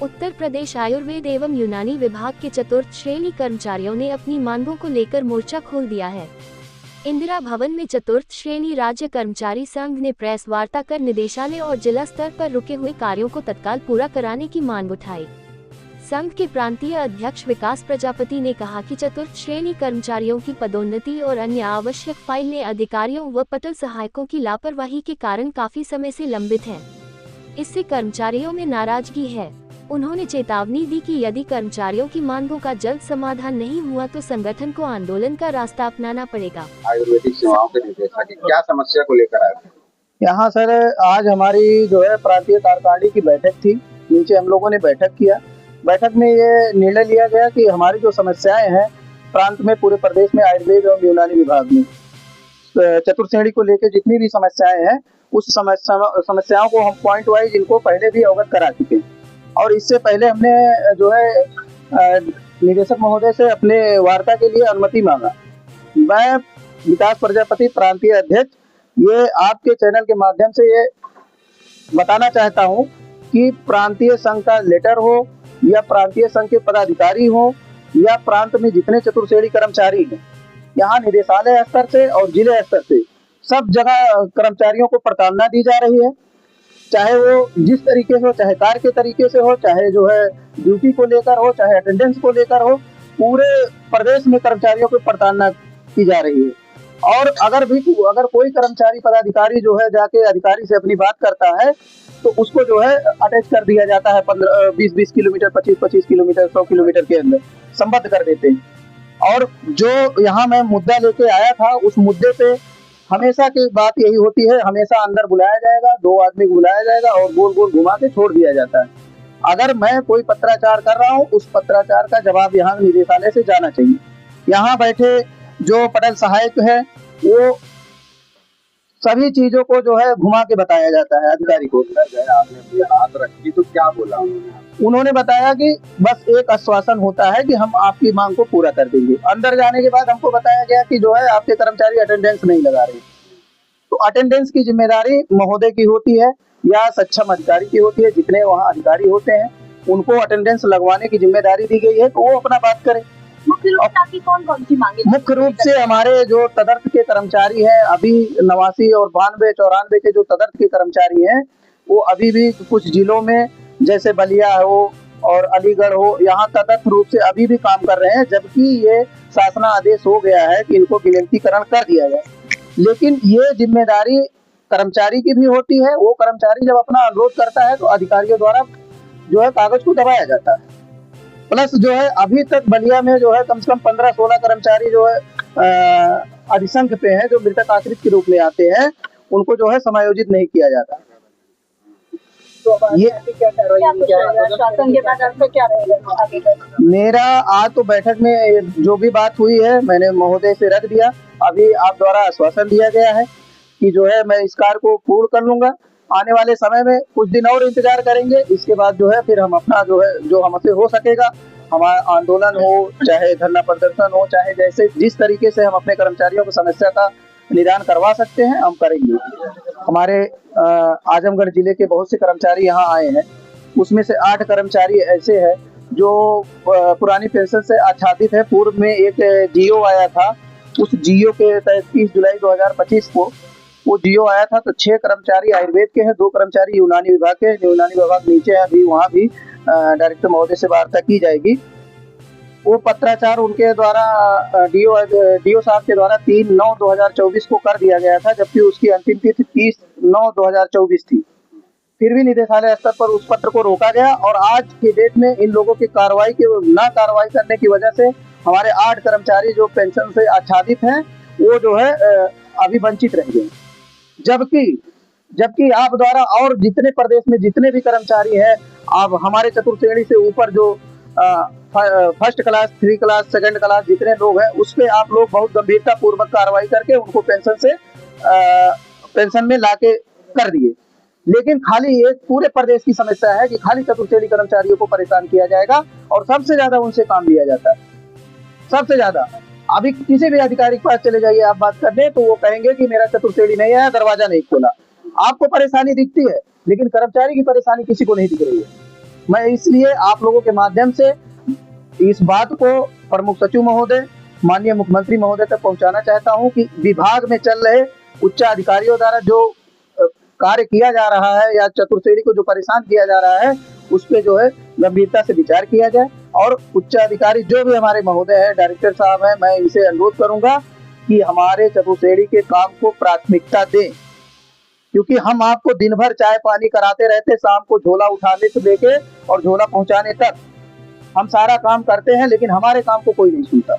उत्तर प्रदेश आयुर्वेद एवं यूनानी विभाग के चतुर्थ श्रेणी कर्मचारियों ने अपनी मांगों को लेकर मोर्चा खोल दिया है। इंदिरा भवन में चतुर्थ श्रेणी राज्य कर्मचारी संघ ने प्रेस वार्ता कर निदेशालय और जिला स्तर पर रुके हुए कार्यों को तत्काल पूरा कराने की मांग उठाई। संघ के प्रांतीय अध्यक्ष विकास प्रजापति ने कहा कि चतुर्थ श्रेणी कर्मचारियों की पदोन्नति और अन्य आवश्यक फाइलें अधिकारियों व पटल सहायकों की लापरवाही के कारण काफी समय से लंबित हैं। इससे कर्मचारियों में नाराजगी है। उन्होंने चेतावनी दी कि यदि कर्मचारियों की मांगों का जल्द समाधान नहीं हुआ तो संगठन को आंदोलन का रास्ता अपनाना पड़ेगा। आयुर्वेदिक सेवाओं के निदेशक की क्या समस्या को लेकर आए? यहाँ सर आज हमारी जो है प्रांतीय कार्यकारिणी की बैठक थी। नीचे हम लोगों ने बैठक किया। बैठक में ये निर्णय लिया गया कि हमारी जो समस्याएं हैं प्रांत में पूरे प्रदेश में आयुर्वेद एवं यूनानी विभाग में चतुर्थ श्रेणी को लेकर जितनी भी समस्याएं हैं उस समस्याओं को हम पॉइंट वाइज इनको पहले भी अवगत करा चुके हैं और इससे पहले हमने जो है निदेशक महोदय से अपने वार्ता के लिए अनुमति मांगा। मैं विकास प्रजापति प्रांतीय अध्यक्ष ये आपके चैनल के माध्यम से ये बताना चाहता हूँ कि प्रांतीय संघ का लेटर हो या प्रांतीय संघ के पदाधिकारी हो या प्रांत में जितने चतुर्थ श्रेणी कर्मचारी हैं, यहाँ निदेशालय स्तर से और जिले स्तर से सब जगह कर्मचारियों को प्रताड़ना दी जा रही है। चाहे वो जिस तरीके से हो, चाहे कार्य के तरीके से हो, चाहे जो है ड्यूटी को लेकर हो, चाहे अटेंडेंस को लेकर हो, पूरे प्रदेश में कर्मचारियों को प्रताड़ना की जा रही है। और अगर कोई कर्मचारी पदाधिकारी जो है जाके अधिकारी से अपनी बात करता है तो उसको जो है अटैच कर दिया जाता है 15-20 किलोमीटर, 25 किलोमीटर, 100 किलोमीटर के अंदर संबद्ध कर देते हैं। और जो यहाँ मैं मुद्दा लेके आया था उस मुद्दे पे हमेशा की बात यही होती है, हमेशा अंदर बुलाया जाएगा, 2 आदमी को बुलाया जाएगा और गोल गोल घुमा के छोड़ दिया जाता है। अगर मैं कोई पत्राचार कर रहा हूँ उस पत्राचार का जवाब यहाँ निदेशालय से जाना चाहिए। यहाँ बैठे जो पटल सहायक है वो सभी चीजों को जो है घुमा के बताया जाता है अधिकारी को। आपने अपनी बात रखी तो क्या बोला उन्होंने बताया कि बस एक आश्वासन होता है कि हम आपकी मांग को पूरा कर देंगे। अंदर जाने के बाद हमको बताया गया कि जो है आपके कर्मचारी अटेंडेंस नहीं लगा रहे, तो अटेंडेंस की जिम्मेदारी महोदय की होती है या सक्षम अधिकारी की होती है। जितने वहाँ अधिकारी होते हैं उनको अटेंडेंस लगवाने की जिम्मेदारी दी गई है, तो वो अपना बात करें। मुख्य कौन सी मांगे? मुख्य रूप से हमारे जो तदर्थ के कर्मचारी हैं अभी 89 और 92, 94 के जो तदर्थ के कर्मचारी हैं वो अभी भी कुछ जिलों में जैसे बलिया हो और अलीगढ़ हो यहाँ तदर्थ रूप से अभी भी काम कर रहे हैं, जबकि ये शासना आदेश हो गया है कि इनको विलंतीकरण कर दिया जाए। लेकिन ये जिम्मेदारी कर्मचारी की भी होती है। वो कर्मचारी जब अपना अनुरोध करता है तो अधिकारियों द्वारा जो है कागज को दबाया जाता है। प्लस जो है अभी तक बलिया में जो है कम से कम 15-16 कर्मचारी जो है अधिसंख्य पे हैं, जो मृतक आश्रित के रूप में आते हैं, उनको जो है समायोजित नहीं किया जाता। तो ये मेरा आज तो बैठक में जो भी बात हुई है मैंने महोदय से रख दिया। अभी आप द्वारा आश्वासन दिया गया है कि जो है मैं इस कार्य को पूर्ण कर लूंगा। आने वाले समय में कुछ दिन और इंतजार करेंगे, इसके बाद जो है फिर हम अपना जो है जो हमसे हो सकेगा, हमारा आंदोलन हो चाहे धरना प्रदर्शन हो, चाहे जैसे जिस तरीके से हम अपने कर्मचारियों की समस्या का निदान करवा सकते हैं हम करेंगे। हमारे आजमगढ़ जिले के बहुत से कर्मचारी यहाँ आए हैं, उसमें से 8 कर्मचारी ऐसे हैं जो पुरानी पेंशन से आच्छादित है। पूर्व में एक जियो आया था, उस जियो के तहत 30 जुलाई 2025 को वो जियो आया था, तो 6 कर्मचारी आयुर्वेद के हैं, 2 कर्मचारी यूनानी विभाग के। यूनानी विभाग नीचे है, अभी वहाँ भी डायरेक्टर महोदय से वार्ता की जाएगी। वो पत्राचार उनके द्वारा डीओ साहब के द्वारा 3/9/2024 को कर दिया गया था, जबकि उसकी अंतिम तिथि 30/9/2024 थी। फिर भी निदेशालय स्तर पर उस पत्र को रोका गया और आज के डेट में इन लोगों की कार्रवाई करने की वजह से हमारे 8 कर्मचारी जो पेंशन से आच्छादित हैं वो जो है अभी वंचित रह गए। जबकि आप द्वारा और जितने प्रदेश में जितने भी कर्मचारी हैं, आप हमारे चतुर्थ श्रेणी से ऊपर जो first class, 3 class, 2nd class जितने लोग हैं उस पे आप लोग बहुत गंभीरता पूर्वक कार्रवाई करके उनको पेंशन में लाके कर दिए। लेकिन खाली एक पूरे प्रदेश की समस्या है कि खाली चतुर्थ श्रेणी कर्मचारियों को परेशान किया जाएगा और सबसे ज्यादा उनसे काम लिया जाता है, सबसे ज्यादा। अभी किसी भी अधिकारी के पास चले जाइए आप बात करने, तो वो कहेंगे कि मेरा चतुर्थ श्रेणी नहीं आया, दरवाजा नहीं खोला। आपको परेशानी दिखती है लेकिन कर्मचारी की परेशानी किसी को नहीं दिख रही है। मैं इसलिए आप लोगों के माध्यम से इस बात को प्रमुख सचिव महोदय, माननीय मुख्यमंत्री महोदय तक पहुंचाना चाहता हूं कि विभाग में चल रहे उच्च अधिकारियों द्वारा जो कार्य किया जा रहा है या चतुर्श्रेणी को जो परेशान किया जा रहा है, उस पे जो है गंभीरता से विचार किया जाए। और उच्च अधिकारी जो भी हमारे महोदय है, डायरेक्टर साहब हैं, मैं इनसे अनुरोध करूंगा कि हमारे चतुर्श्रेणी के काम को प्राथमिकता दें, क्योंकि हम आपको दिन भर चाय पानी कराते रहते, शाम को झोला उठाने से लेके और झोला पहुंचाने तक हम सारा काम करते हैं, लेकिन हमारे काम को कोई नहीं सुनता।